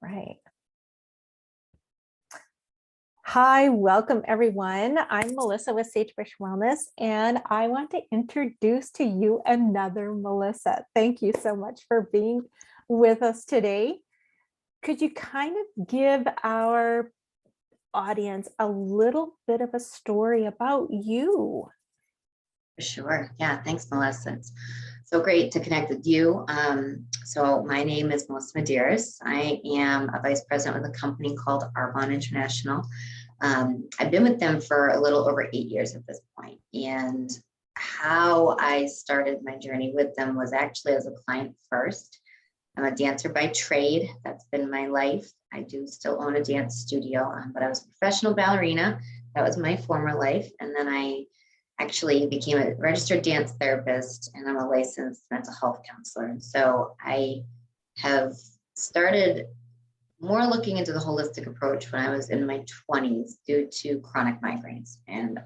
right. Hi, welcome everyone. I'm Melissa with Sagebrush Wellness, and I want to introduce to you another Melissa. Thank you so much for being with us today. Could you kind of give our audience a little bit of a story about you? Sure. Yeah. Thanks, Melissa. It's so great to connect with you. So my name is Melissa Medeiros. I am a vice president with a company called Arbonne International. I've been with them for a little over 8 years at this point. And how I started my journey with them was actually as a client first. I'm a dancer by trade. That's been my life. I do still own a dance studio, but I was a professional ballerina. That was my former life. And then I actually became a registered dance therapist, and I'm a licensed mental health counselor. And so I have started more looking into the holistic approach when I was in my 20s due to chronic migraines. And,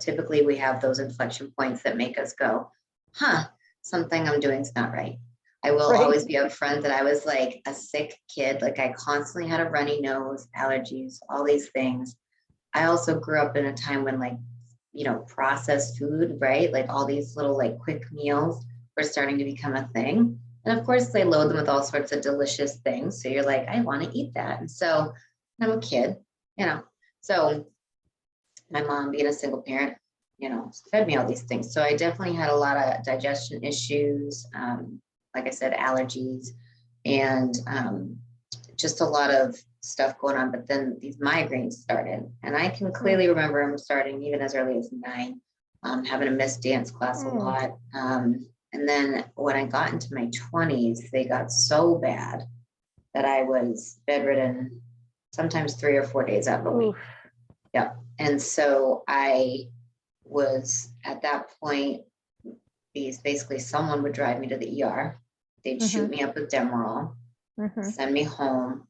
typically we have those inflection points that make us go, something I'm doing is not right. I will always be upfront that I was like a sick kid. Like I constantly had a runny nose, allergies, all these things. I also grew up in a time when processed food, right? Like all these little quick meals were starting to become a thing. And of course they load them with all sorts of delicious things. So you're like, I want to eat that. And so I'm a kid, so my mom being a single parent, fed me all these things. So I definitely had a lot of digestion issues. Like I said, allergies and just a lot of stuff going on. But then these migraines started, and I can clearly remember them starting even as early as 9, having to miss dance class a lot. And then when I got into my 20s, they got so bad that I was bedridden sometimes 3 or 4 days out of a week. Yeah. And so I was at that point, basically someone would drive me to the ER. They'd shoot me up with Demerol, send me home.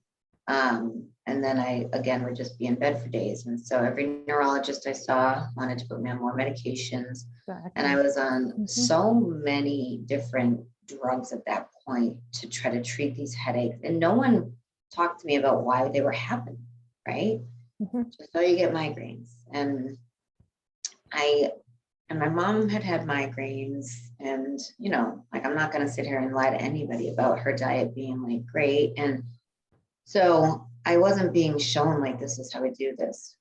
And then I, again, would just be in bed for days. And so every neurologist I saw wanted to put me on more medications. Exactly. And I was on so many different drugs at that point to try to treat these headaches. And no one talked to me about why they were happening, right? Just so you get migraines. And my mom had migraines, and, I'm not going to sit here and lie to anybody about her diet being great. And so I wasn't being shown this is how we do this.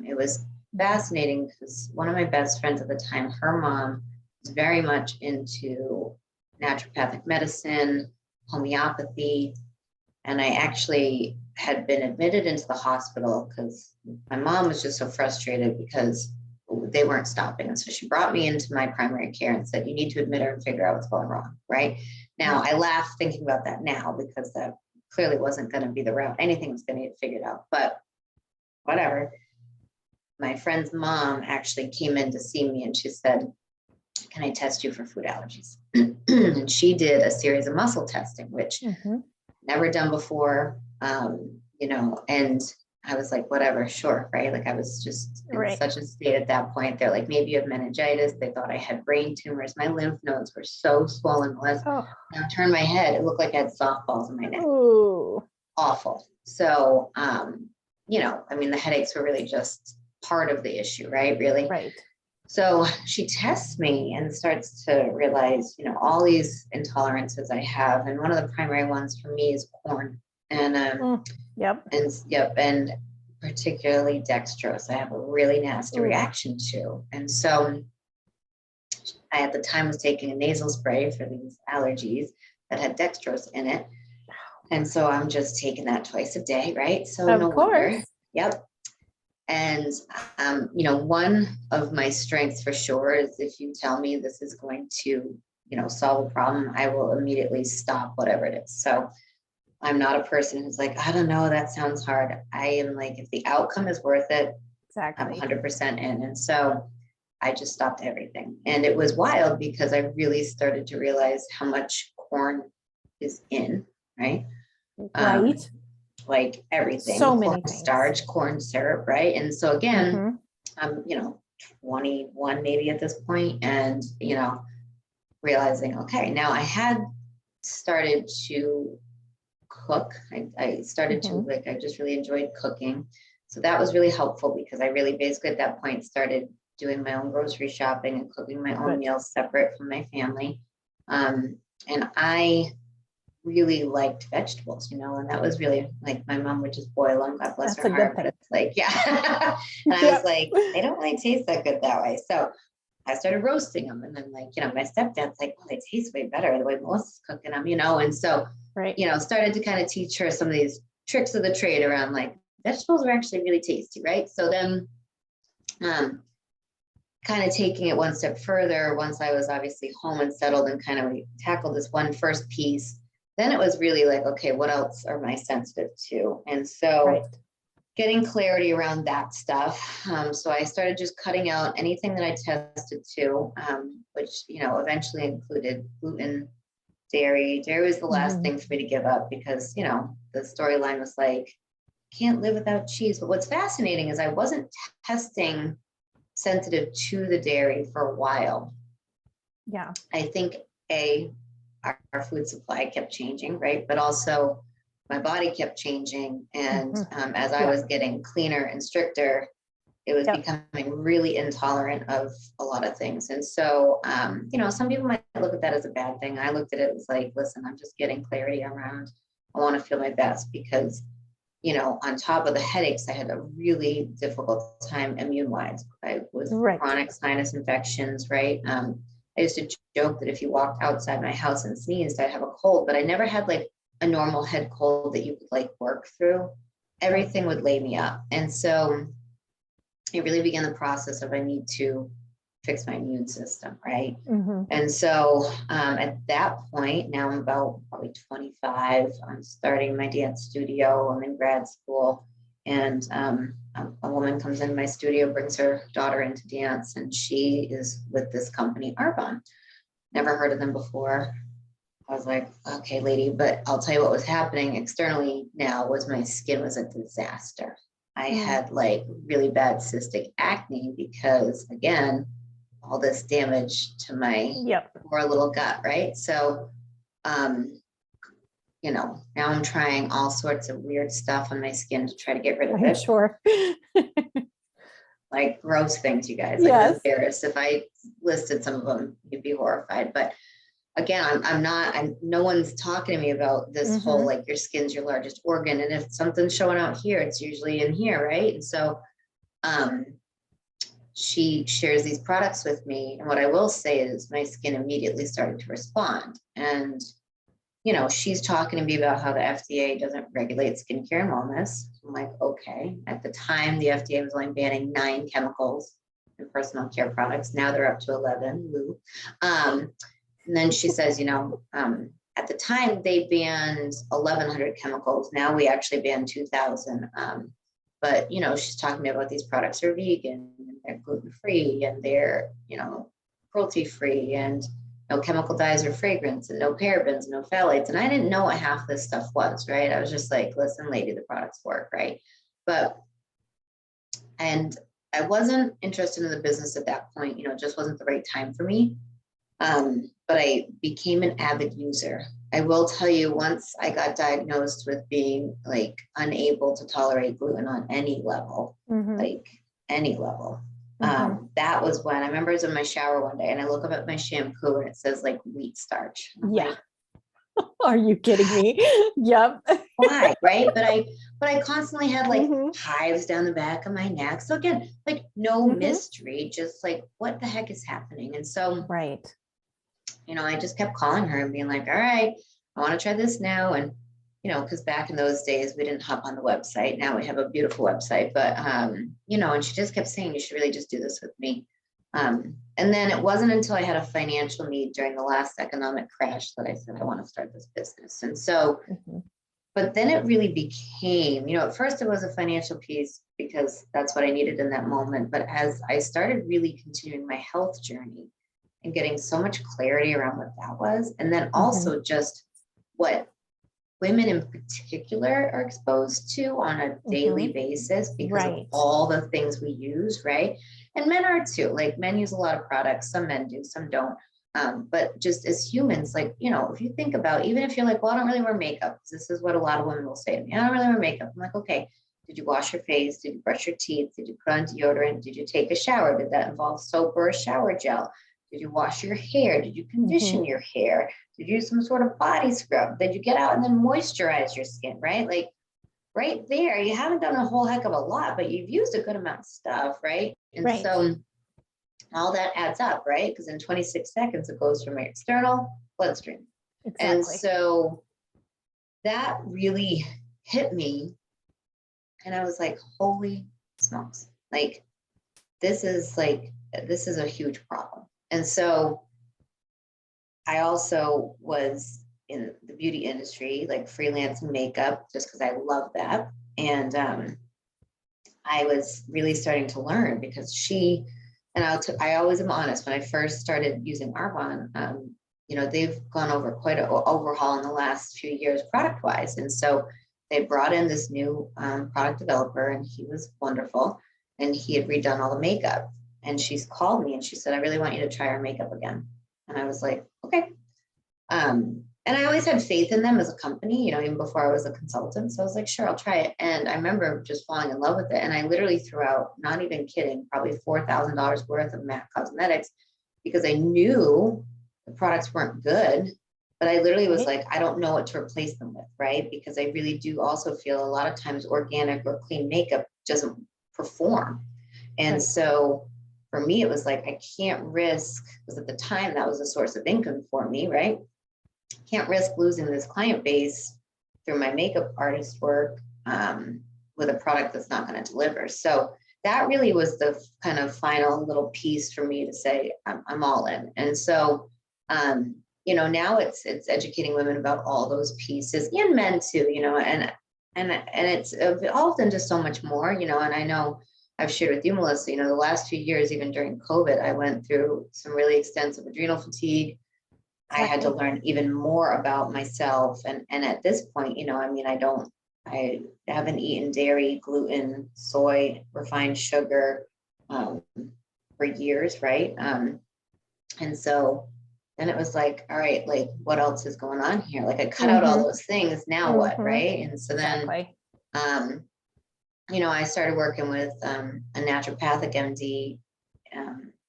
It was fascinating because one of my best friends at the time, her mom was very much into naturopathic medicine, homeopathy. And I actually had been admitted into the hospital because my mom was just so frustrated because they weren't stopping. And so she brought me into my primary care and said, you need to admit her and figure out what's going wrong. Right now, I laugh thinking about that now because that clearly wasn't going to be the route. Anything was going to get figured out, but whatever. My friend's mom actually came in to see me, and she said, can I test you for food allergies? And she did a series of muscle testing, which never done before, and I was like, whatever, sure, right? I was just in such a state at that point. They're like, maybe you have meningitis. They thought I had brain tumors. My lymph nodes were so swollen. When I turned my head, it looked like I had softballs in my neck. Ooh. Awful. So, the headaches were really just part of the issue, right? Really? Right. So she tests me and starts to realize, all these intolerances I have. And one of the primary ones for me is corn. And and particularly dextrose, I have a really nasty reaction to. And so I at the time was taking a nasal spray for these allergies that had dextrose in it. And so I'm just taking that twice a day, right? So no wonder. Yep. And one of my strengths for sure is if you tell me this is going to, solve a problem, I will immediately stop whatever it is. So I'm not a person who's like, I don't know, that sounds hard. I am like, if the outcome is worth it, I'm 100% in. And so I just stopped everything. And it was wild because I really started to realize how much corn is in, right? Like everything, so many things. Starch, corn syrup, right? And so again, I'm, 21 maybe at this point, and, realizing, okay, now I had started to cook. I started to Mhm. like, I just really enjoyed cooking. So that was really helpful because I really basically at that point started doing my own grocery shopping and cooking my own Good. meals separate from my family. And I really liked vegetables, and that was really like my mom would just boil them, God bless That's her a good heart, but thing. it's like, yeah. And I was Yep. like, they don't really taste that good that way. So I started roasting them. And then, like, my stepdad's like, oh, they taste way better the way Melissa's cooking them, And so, Right. started to kind of teach her some of these tricks of the trade around like vegetables are actually really tasty, right? So then, kind of taking it one step further, once I was obviously home and settled and kind of tackled this one first piece, then it was really like, okay, what else am I sensitive to? And so Right. getting clarity around that stuff. So I started just cutting out anything that I tested to, which, eventually included gluten, dairy. Dairy was the last Mhm. thing for me to give up because, the storyline was like, can't live without cheese. But what's fascinating is I wasn't testing sensitive to the dairy for a while. Yeah. I think our food supply kept changing, right? But also my body kept changing. And Mhm. as I Yeah. was getting cleaner and stricter, it was Yep. becoming really intolerant of a lot of things. And so, some people might look at that as a bad thing. I looked at it as like, listen, I'm just getting clarity around. I want to feel my best because on top of the headaches, I had a really difficult time immune wise. I with Right. chronic sinus infections, right? I used to joke that if you walked outside my house and sneezed, I'd have a cold, but I never had like a normal head cold that you could like work through. Right. Everything would lay me up. And so it really began the process of I need to fix my immune system, right? Mhm. And so at that point, now I'm about probably 25. I'm starting my dance studio. I'm in grad school. And a woman comes in my studio, brings her daughter into dance, and she is with this company, Arbonne. Never heard of them before. I was like, okay, lady, but I'll tell you what was happening externally now was my skin was a disaster. I Mm. had like really bad cystic acne because, again, all this damage to my Yep. poor little gut, right? So, um, now I'm trying all sorts of weird stuff on my skin to try to get rid of I'm it, sure. like gross things, you guys. Like I'm Yes. embarrassed. If I listed some of them, you'd be horrified. But again, I'm not, no one's talking to me about this whole, Mhm. like your skin's your largest organ. And if something's showing out here, it's usually in here, right? And so, um, she shares these products with me. And what I will say is my skin immediately started to respond. And, she's talking to me about how the FDA doesn't regulate skincare and wellness. I'm like, okay. At the time, the FDA was only banning 9 chemicals in personal care products. Now they're up to 11. Woo. And then she says, at the time they banned 1,100 chemicals. Now we actually ban 2,000. But she's talking to me about these products are vegan, and they're gluten free, and they're cruelty free, and no chemical dyes or fragrance, and no parabens, no phthalates. And I didn't know what half this stuff was, right? I was just like, listen, lady, the products work, right? And I wasn't interested in the business at that point. It just wasn't the right time for me. But I became an avid user. I will tell you, once I got diagnosed with being like unable to tolerate gluten on any level, Mhm. like any level, Mhm. that was when I remember I was in my shower one day and I look up at my shampoo and it says like wheat starch. And I'm Yeah. like, Are you kidding me? Yep. why? Right. But I constantly had like Mhm. hives down the back of my neck. So again, like no Mhm. mystery, just like what the heck is happening? And so Right. I just kept calling her and being like, all right, I want to try this now. And, because back in those days, we didn't hop on the website. Now we have a beautiful website, but, and she just kept saying, you should really just do this with me. And then it wasn't until I had a financial need during the last economic crash that I said, I want to start this business. And so, Mhm. but then it really became, at first it was a financial piece because that's what I needed in that moment. But as I started really continuing my health journey, and getting so much clarity around what that was. And then Mhm. also just what women in particular are exposed to on a daily Mhm. basis because of Right. all the things we use, right? And men are too. Like men use a lot of products. Some men do, some don't. But just as humans, like, you know, if you think about, even if you're like, well, I don't really wear makeup, this is what a lot of women will say to me, I don't really wear makeup. I'm like, okay, did you wash your face? Did you brush your teeth? Did you put on deodorant? Did you take a shower? Did that involve soap or a shower gel? Did you wash your hair? Did you condition your hair? Did you use some sort of body scrub? Did you get out and then moisturize your skin, right? Like right there, you haven't done a whole heck of a lot, but you've used a good amount of stuff, right? And Right. so all that adds up, right? Because in 26 seconds, it goes from your external bloodstream. And Exactly. so that really hit me. And I was like, holy smokes, this is a huge problem. And so I also was in the beauty industry, like freelancing makeup, just because I love that. And I was really starting to learn because I always am honest, when I first started using Arbonne, you know, they've gone over quite an overhaul in the last few years product wise. And so they brought in this new product developer, and he was wonderful. And he had redone all the makeup. And she's called me and she said, I really want you to try our makeup again. And I was like, okay. And I always had faith in them as a company, you know, even before I was a consultant. So I was like, sure, I'll try it. And I remember just falling in love with it. And I literally threw out, not even kidding, probably $4,000 worth of MAC cosmetics because I knew the products weren't good. But I literally was like, I don't know what to replace them with, right? Because I really do also feel a lot of times organic or clean makeup doesn't perform. And so for me, it was like, I can't risk, because at the time that was a source of income for me, right? Can't risk losing this client base through my makeup artist work with a product that's not going to deliver. So that really was the kind of final little piece for me to say, I'm all in. And so, you know, now it's educating women about all those pieces, and men too, you know, and it's often just so much more, you know. And I know I've shared with you, Melissa, you know, the last few years, even during COVID, I went through some really extensive adrenal fatigue. I had to learn even more about myself. And at this point, you know, I mean, I haven't eaten dairy, gluten, soy, refined sugar for years, right? And so then it was like, all right, like what else is going on here? Like I cut out all those things, now what, right? And so then, you know, I started working with a naturopathic MD,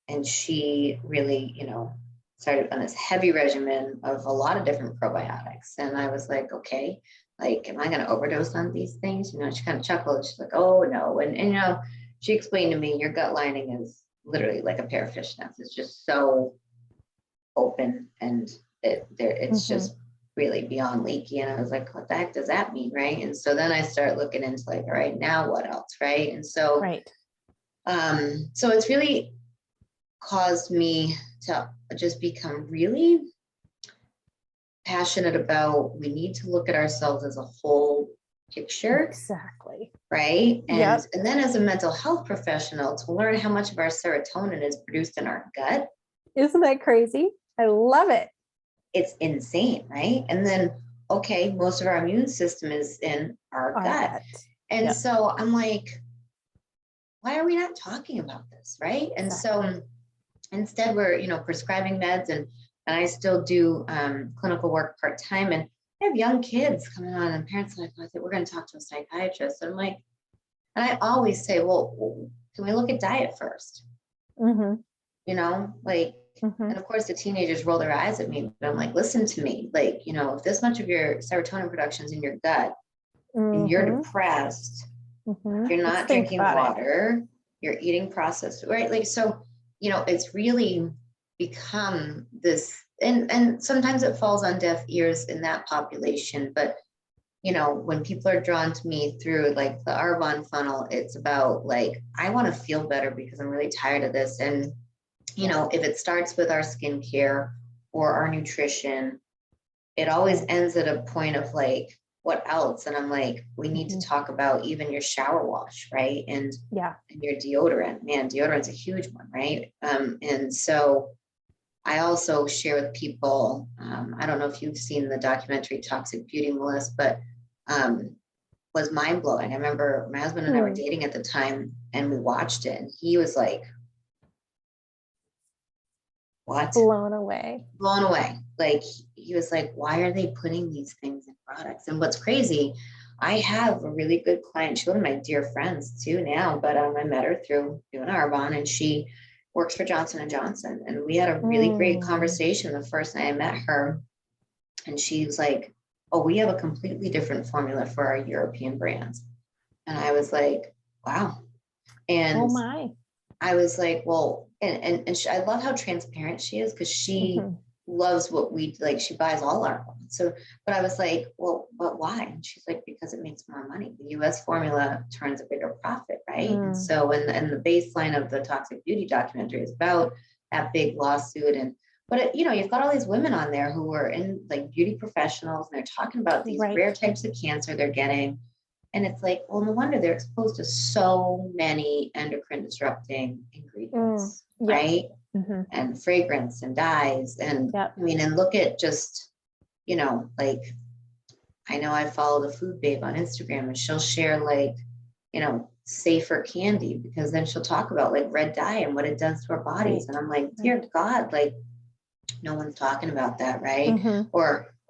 and she really, you know, started on this heavy regimen of a lot of different probiotics. And I was like, okay, like, am I going to overdose on these things? You know, she kind of chuckled. She's like, oh no. And, you know, she explained to me, your gut lining is literally like a pair of fishnets. It's just so open, and it's just really beyond leaky. And I was like, what the heck does that mean? Right. And so then I start looking into like, all right, now what else? Right. And so, so it's really caused me to just become really passionate about, we need to look at ourselves as a whole picture. Exactly. Right. And then as a mental health professional, to learn how much of our serotonin is produced in our gut. Isn't that crazy? I love it. It's insane, right? And then, okay, most of our immune system is in our gut. And so I'm like, why are we not talking about this? Right. And so instead we're, you know, prescribing meds, and I still do clinical work part-time, and I have young kids coming on, and parents are like, I think we're going to talk to a psychiatrist. And I'm like, and I always say, well, can we look at diet first? You know, like, and of course the teenagers roll their eyes at me, but I'm like, listen to me, like, you know, if this much of your serotonin production is in your gut, and you're depressed, you're not drinking water, you're eating processed, right? Like, so, you know, it's really become this, and sometimes it falls on deaf ears in that population. But, you know, when people are drawn to me through like the Arbonne funnel, it's about like, I want to feel better because I'm really tired of this. And, you know, if it starts with our skincare or our nutrition, it always ends at a point of like, what else? And I'm like, we need to talk about even your shower wash, right? And your deodorant. Man, deodorant's a huge one, right? And so I also share with people, I don't know if you've seen the documentary Toxic Beauty, Melissa, but was mind blowing. I remember my husband and I were dating at the time, and we watched it, and he was like, what? Blown away. Blown away. Like he was like, why are they putting these things in products? And what's crazy, I have a really good client. She's one of my dear friends too now, but I met her through doing Arbonne, and she works for Johnson and Johnson. And we had a really great conversation the first night I met her. And she was like, oh, we have a completely different formula for our European brands. And I was like, wow. And oh my. I was like, well, and I love how transparent she is, because she loves what we like. She buys all our ones. So, but I was like, well, but why? And she's like, because it makes more money. The US formula turns a bigger profit, right? And so, and the baseline of the Toxic Beauty documentary is about that big lawsuit. And but it, you know, you've got all these women on there who are in like beauty professionals, and they're talking about these rare types of cancer they're getting. And it's like, well, no wonder they're exposed to so many endocrine disrupting ingredients, right? And fragrance and dyes. And I mean, and look at just, you know, like, I know I follow the Food Babe on Instagram, and she'll share like, you know, safer candy, because then she'll talk about like red dye and what it does to our bodies. And I'm like, dear God, like, no one's talking about that, right?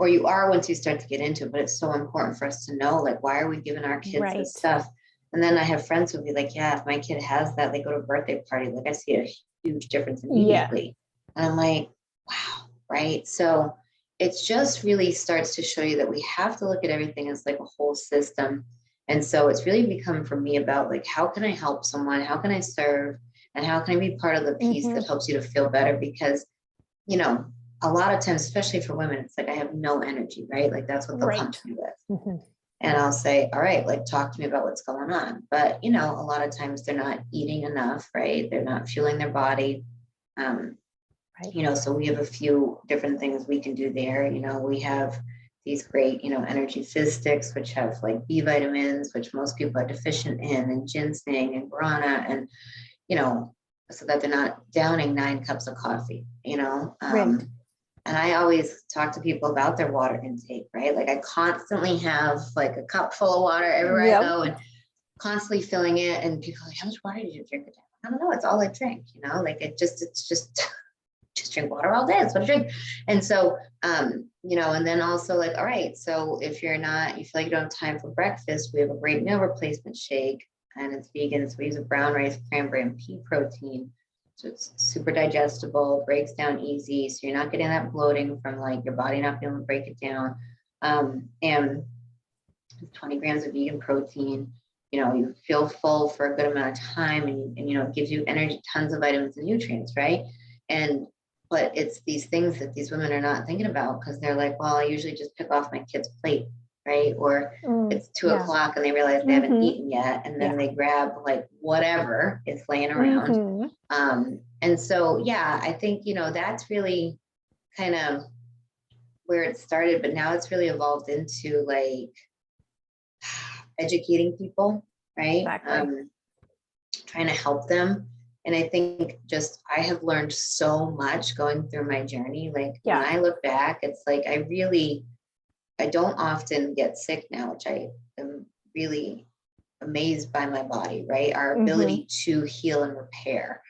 Or you are once you start to get into it, but it's so important for us to know, like, why are we giving our kids this stuff? And then I have friends who'll be like, yeah, if my kid has that, they go to a birthday party, like I see a huge difference immediately. And I'm like, wow, right? So it's just really starts to show you that we have to look at everything as like a whole system. And so it's really become for me about like, how can I help someone? How can I serve? And how can I be part of the piece that helps you to feel better? Because, you know, a lot of times, especially for women, it's like, I have no energy, right? Like that's what they'll come to me with. And I'll say, all right, like, talk to me about what's going on. But, you know, a lot of times they're not eating enough, right? They're not fueling their body. You know, so we have a few different things we can do there. You know, we have these great, you know, energy fizz sticks, which have like B vitamins, which most people are deficient in, and ginseng and guarana, and, you know, so that they're not downing 9 cups of coffee, you know. And I always talk to people about their water intake, right? Like I constantly have like a cup full of water everywhere I go, and constantly filling it. And people are like, how much water did you drink a day? I don't know. It's all I drink, you know, like it's just drink water all day. That's what I drink. And so, you know, and then also like, all right, so if you feel like you don't have time for breakfast, we have a great meal replacement shake, and it's vegan. So we use a brown rice, cranberry, and pea protein. So it's super digestible, breaks down easy. So you're not getting that bloating from like your body not being able to break it down. And 20 grams of vegan protein, you know, you feel full for a good amount of time, and you know, it gives you energy, tons of vitamins and nutrients, right? But it's these things that these women are not thinking about, because they're like, well, I usually just pick off my kid's plate, right? Or it's 2 o'clock and they realize they haven't eaten yet, and then they grab like whatever is laying around. And so, yeah, I think, you know, that's really kind of where it started, but now it's really evolved into like educating people, right? Trying to help them. And I think just, I have learned so much going through my journey. Like when I look back, it's like, I don't often get sick now, which I am really amazed by my body, right? Our ability to heal and repair.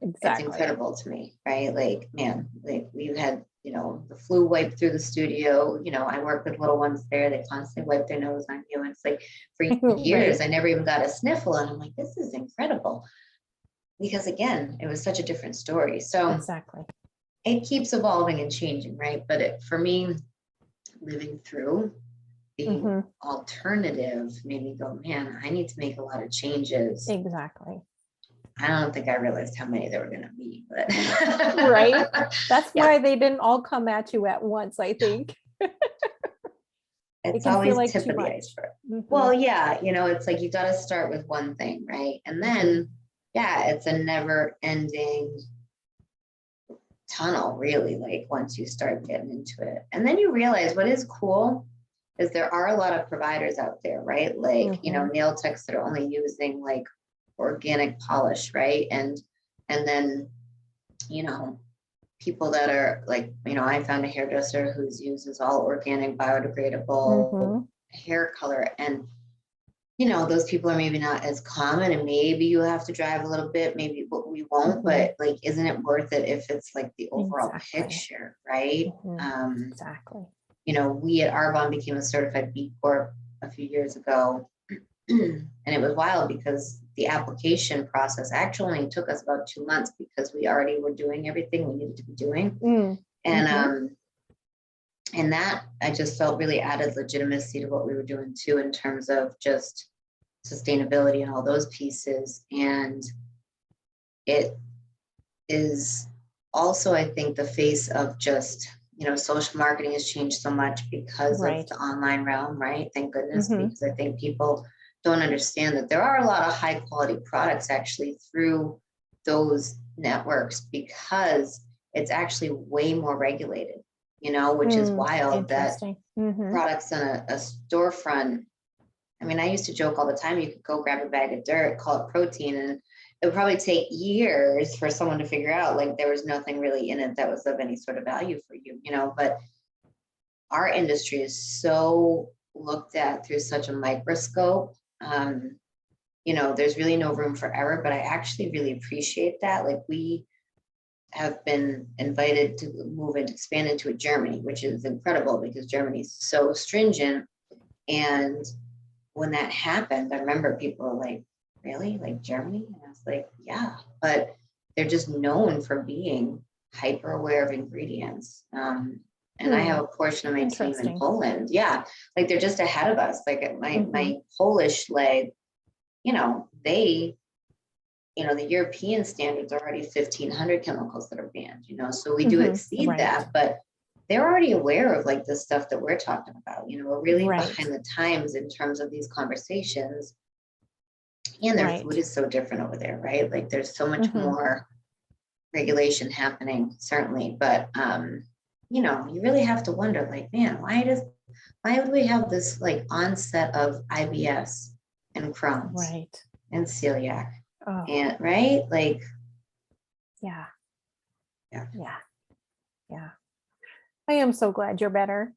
It's incredible to me, right? Like, man, like we've had, you know, the flu wipe through the studio. You know, I work with little ones there. They constantly wipe their nose on you. And it's like for years, I never even got a sniffle. And I'm like, this is incredible. Because again, it was such a different story. So it keeps evolving and changing, right? But for me, living through the alternative made me go, man, I need to make a lot of changes. I don't think I realized how many there were going to be, but That's why they didn't all come at you at once, I think. It's always like tip of the iceberg. Well, yeah, you know, it's like you got to start with one thing, right? And then, yeah, it's a never ending tunnel, really, like once you start getting into it. And then you realize what is cool is there are a lot of providers out there, right? Like, you know, nail techs that are only using like organic polish, right? And then, you know, people that are like, you know, I found a hairdresser who's uses all organic, biodegradable hair color. And those people are maybe not as common, and maybe you have to drive a little bit, maybe we won't, but like, isn't it worth it if it's like the overall Exactly. picture, right? Exactly. We at Arbonne became a certified B Corp a few years ago. And it was wild because the application process actually only took us about 2 months because we already were doing everything we needed to be doing. And and that I just felt really added legitimacy to what we were doing too, in terms of just sustainability and all those pieces. And it is also, I think, the face of just, social marketing has changed so much because of the online realm, right? Thank goodness, because I think people don't understand that there are a lot of high quality products actually through those networks, because it's actually way more regulated, which is wild that products on a storefront. I mean, I used to joke all the time, you could go grab a bag of dirt, call it protein, and it would probably take years for someone to figure out like there was nothing really in it that was of any sort of value for you, but our industry is so looked at through such a microscope. There's really no room for error, but I actually really appreciate that. Like, we have been invited to move and expand into Germany, which is incredible because Germany is so stringent. And when that happened, I remember people were like, really? Like Germany? And I was like, yeah, but they're just known for being hyper aware of ingredients. And I have a portion of my team in Poland. Yeah, like they're just ahead of us. Like my Polish leg, they, the European standards are already 1,500 chemicals that are banned, so we do exceed that, but they're already aware of like the stuff that we're talking about. We're really behind the times in terms of these conversations. And their food is so different over there, right? Like there's so much more regulation happening, certainly. But you really have to wonder, like, man, why would we have this like onset of IBS and Crohn's and celiac? And like, yeah. I am so glad you're better.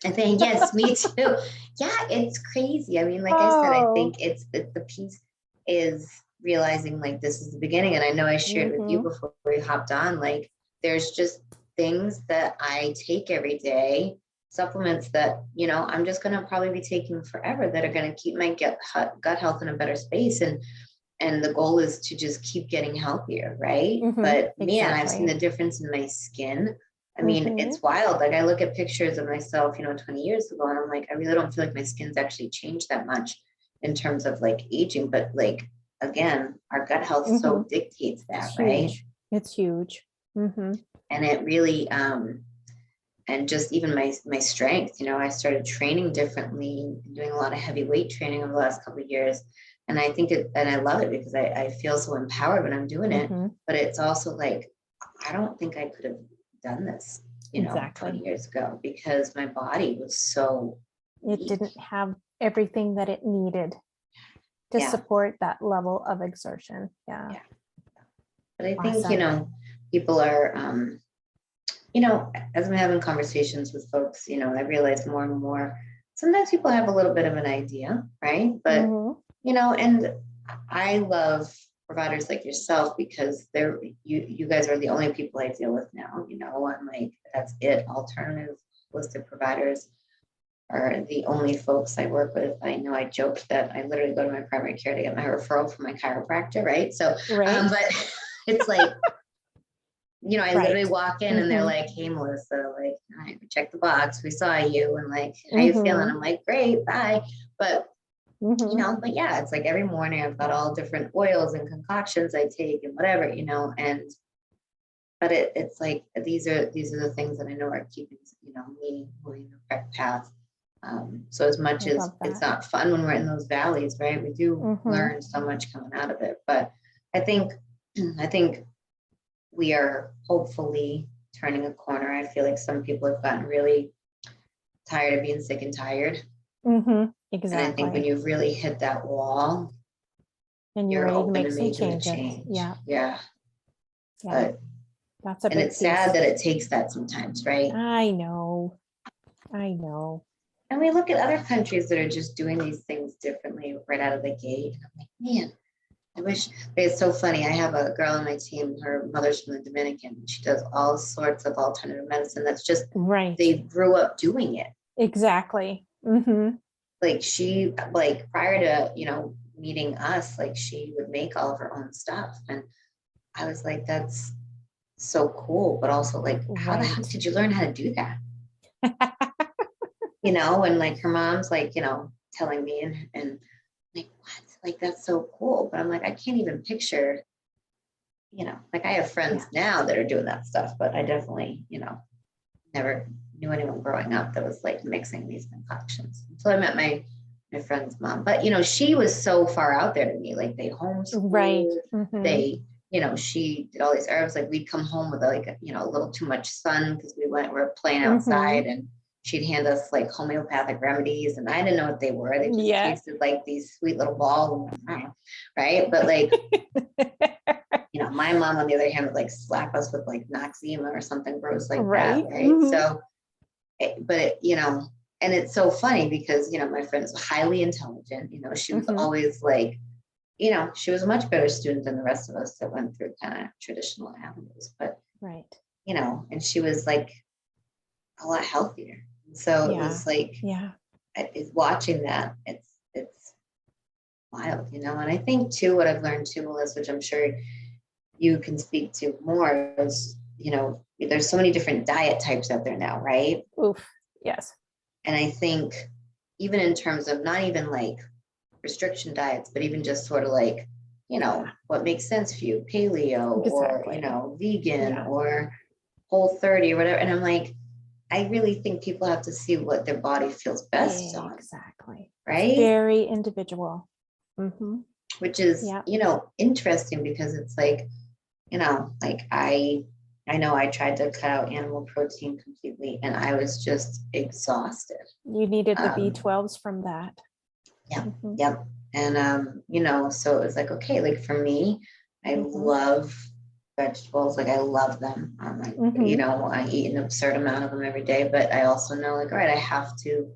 I think, yes, me too. Yeah, it's crazy. I mean, like I said, I think it's the piece is realizing like this is the beginning. And I know I shared with you before we hopped on, like there's just things that I take every day, supplements that, I'm just going to probably be taking forever, that are going to keep my gut health in a better space. And the goal is to just keep getting healthier, right? But man, I've seen the difference in my skin. I mean, it's wild. Like I look at pictures of myself, 20 years ago, and I'm like, I really don't feel like my skin's actually changed that much in terms of like aging. But like, again, our gut health so dictates that, right? It's huge. And it really, and just even my strength, I started training differently, doing a lot of heavy weight training over the last couple of years. And I think and I love it because I feel so empowered when I'm doing it, but it's also like, I don't think I could have done this, 20 years ago, because my body was so it didn't have everything that it needed to support that level of exertion. Yeah. But I think, people are, as I'm having conversations with folks, I realize more and more, sometimes people have a little bit of an idea, right? But, and I love providers like yourself, because you guys are the only people I deal with now, I'm like, that's it. Alternative holistic providers are the only folks I work with. I know I joked that I literally go to my primary care to get my referral from my chiropractor, right? So, but it's like, I literally walk in and they're like, hey, Melissa, like, all right, we checked the box. We saw you, and like, how you feeling? I'm like, great, bye. But but yeah, it's like every morning I've got all different oils and concoctions I take and whatever, and but it's like these are the things that I know are keeping me moving the correct path. So as much as it's not fun when we're in those valleys, right? We do learn so much coming out of it. But I think we are hopefully turning a corner. I feel like some people have gotten really tired of being sick and tired. Exactly. And I think when you've really hit that wall, and you're ready to make some changes. Yeah. But that's a big and it's sad that it takes that sometimes, right? I know. And we look at other countries that are just doing these things differently right out of the gate. And I'm like, man, I wish. It's so funny. I have a girl on my team, her mother's from the Dominican. She does all sorts of alternative medicine. That's just, Right. they grew up doing it. Exactly. Like she, like prior to, meeting us, like she would make all of her own stuff. And I was like, that's so cool. But also like, how the heck Right. did you learn how to do that? And like her mom's like, telling me and like, what? Like, that's so cool. But I'm like, I can't even picture, like I have friends now that are doing that stuff, but I definitely, never knew anyone growing up that was like mixing these concoctions until I met my friend's mom. But she was so far out there to me. Like they homeschooled, Right. they, she did all these herbs. Like we'd come home with like a little too much sun because we were playing outside, and she'd hand us like homeopathic remedies, and I didn't know what they were. They just tasted like these sweet little balls, right? But like, my mom on the other hand would like slap us with like Noxzema or something gross like that, right? So, but and it's so funny because my friend is highly intelligent. She was always like, she was a much better student than the rest of us that went through kind of traditional avenues, but and she was like a lot healthier. So it was like, it's watching that. It's wild, and I think too, what I've learned too, Melissa, which I'm sure you can speak to more, is, there's so many different diet types out there now, right? Oof. Yes. And I think even in terms of not even like restriction diets, but even just sort of like, what makes sense for you, paleo or, vegan or Whole30 or whatever. And I'm like, I really think people have to see what their body feels best on. Exactly. Right. It's very individual. Which is, interesting because it's like, like I know I tried to cut out animal protein completely and I was just exhausted. You needed the B12s from that. Yep. And, so it was like, okay, like for me, I love vegetables. Like I love them. I eat an absurd amount of them every day, but I also know like, all right, I have to,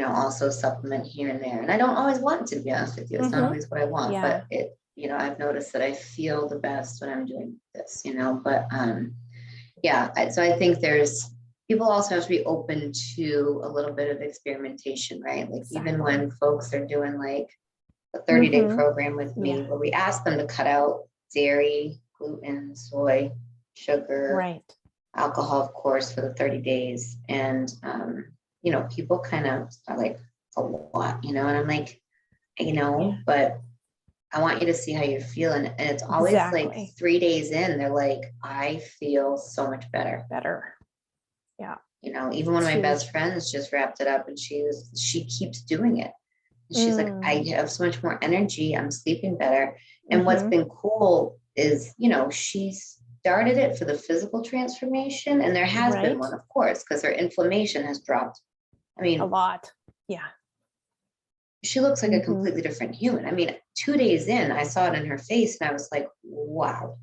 also supplement here and there. And I don't always want to be honest with you. It's not always what I want, but I've noticed that I feel the best when I'm doing this, but, so I think people also have to be open to a little bit of experimentation, right? Like even when folks are doing like a 30-day program with me, where we ask them to cut out dairy, gluten, soy, sugar, alcohol, of course, for the 30 days. And, people kind of are like, a lot, and I'm like, but I want you to see how you're feeling. And it's always like 3 days in, they're like, I feel so much better. Yeah. Even one of my best friends just wrapped it up and she keeps doing it. And she's like, I have so much more energy. I'm sleeping better. And what's been cool is, she started it for the physical transformation. And there has been one, of course, because her inflammation has dropped. I mean, a lot. Yeah. She looks like a completely different human. I mean, 2 days in, I saw it in her face and I was like, wow.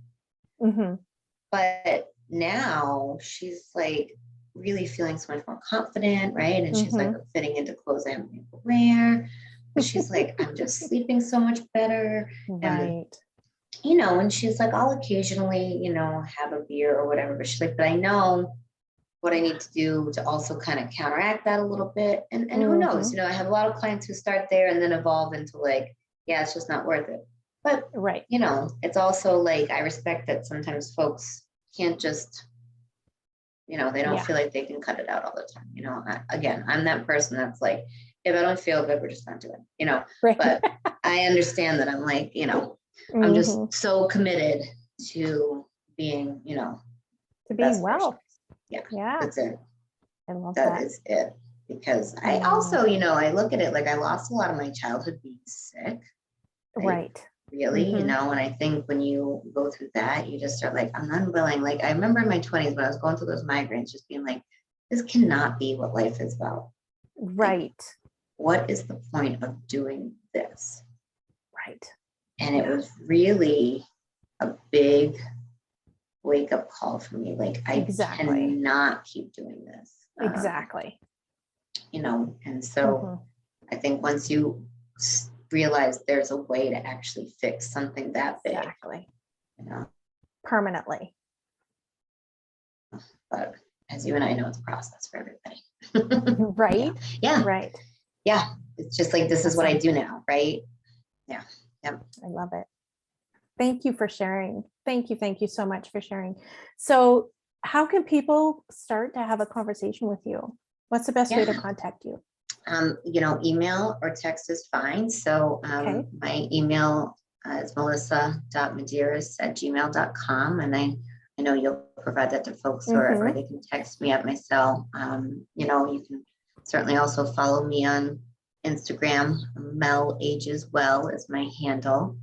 But now she's like really feeling so much more confident, right? And she's like fitting into clothes I haven't been able to wear. But she's like, I'm just sleeping so much better. And, and she's like, I'll occasionally, have a beer or whatever. But she's like, but I know what I need to do to also kind of counteract that a little bit. And who knows, I have a lot of clients who start there and then evolve into like, it's just not worth it. But, it's also like, I respect that sometimes folks can't just, they don't feel like they can cut it out all the time. Again, I'm that person that's like, if I don't feel good, we're just not doing it, but I understand that I'm like, I'm just so committed to being, to being well. Yeah, that's it. I love that. That is it. Because I also, I look at it like I lost a lot of my childhood being sick. Really, and I think when you go through that, you just start like, I'm unwilling. Like I remember in my 20s when I was going through those migraines, just being like, this cannot be what life is about. Like, what is the point of doing this? And it was really a big wake-up call for me. Like I cannot keep doing this. And so I think once you realize there's a way to actually fix something that big, Exactly. you know, Permanently. but as you and I know, it's a process for everybody. Right. Yeah. Right. Yeah. It's just like, this is what I Awesome. do now. Right. Yeah. Yeah. I love it. Thank you for sharing. Thank you. Thank you so much for sharing. So how can people start to have a conversation with you? What's the best way to contact you? Email or text is fine. So Okay. my email is melissa.medeiros@gmail.com. And I know you'll provide that to folks, or they can text me at my cell. You can certainly also follow me on Instagram. Mel Ages Well is my handle.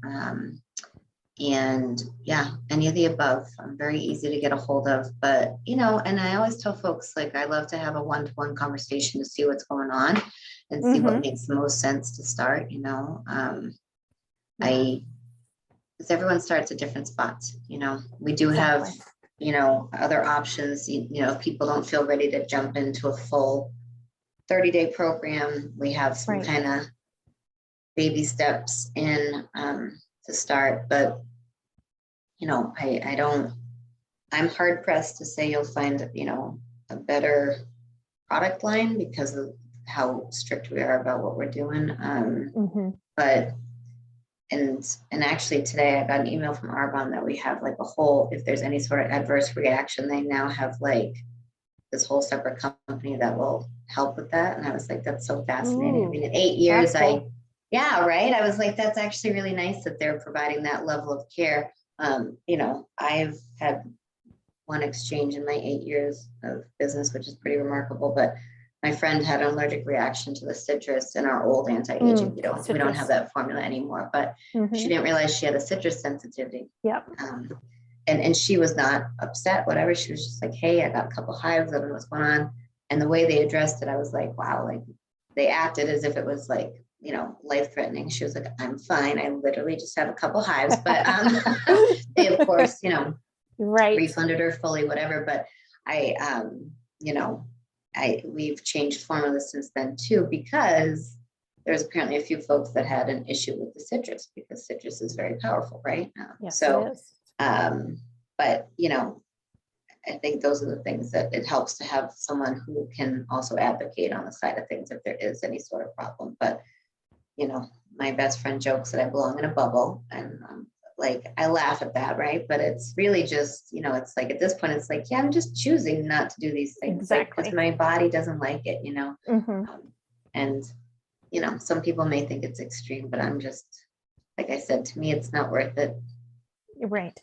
And yeah, any of the above. I'm very easy to get a hold of, but and I always tell folks, like, I love to have a one-to-one conversation to see what's going on and see what makes the most sense to start. Because everyone starts at different spots. We do have other options. If people don't feel ready to jump into a full 30-day program, we have some kind of baby steps in to start. But I'm hard pressed to say you'll find a better product line because of how strict we are about what we're doing. But and actually today I got an email from Arbonne that we have like a whole, if there's any sort of adverse reaction, they now have like this whole separate company that will help with that. And I was like, that's so fascinating. I mean, in 8 years, right. I was like, that's actually really nice that they're providing that level of care. I've had one exchange in my 8 years of business, which is pretty remarkable, but my friend had an allergic reaction to the citrus in our old anti-aging. We don't have that formula anymore, but she didn't realize she had a citrus sensitivity. Yep. And she was not upset, whatever. She was just like, hey, I got a couple hives. I don't know what's going on. And the way they addressed it, I was like, wow, like they acted as if it was like, life-threatening. She was like, I'm fine. I literally just have a couple hives, but they, of course, refunded her fully, whatever. But we've changed formulas since then too, because there's apparently a few folks that had an issue with the citrus, because citrus is very powerful, right? Yes, it is. But I think those are the things that it helps to have someone who can also advocate on the side of things if there is any sort of problem. But my best friend jokes that I belong in a bubble, and like I laugh at that, right? But it's really just, it's like at this point, it's like, yeah, I'm just choosing not to do these things, exactly, because my body doesn't like it, and some people may think it's extreme, but I'm just, like I said, to me, it's not worth it. Right.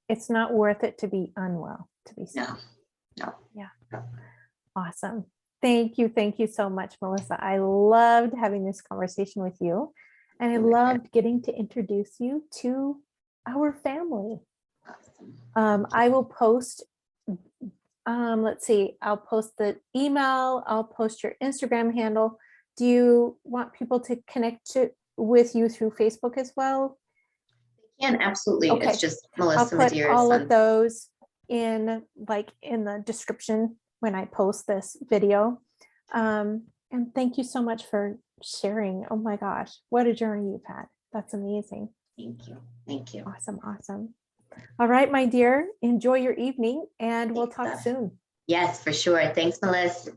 It's not worth it to be unwell, to be sick. No. Yeah. No. Awesome. Thank you. Thank you so much, Melissa. I loved having this conversation with you. And I loved getting to introduce you to our family. Awesome. I will post, let's see, I'll post the email, I'll post your Instagram handle. Do you want people to connect with you through Facebook as well? They can, absolutely. Okay. It's just Melissa Medeiros. I'll put all of those in the description when I post this video. And thank you so much for sharing. Oh my gosh, what a journey you've had. That's amazing. Thank you. Thank you. Awesome. Awesome. All right, my dear, enjoy your evening and we'll talk soon. Yes, for sure. Thanks, Melissa.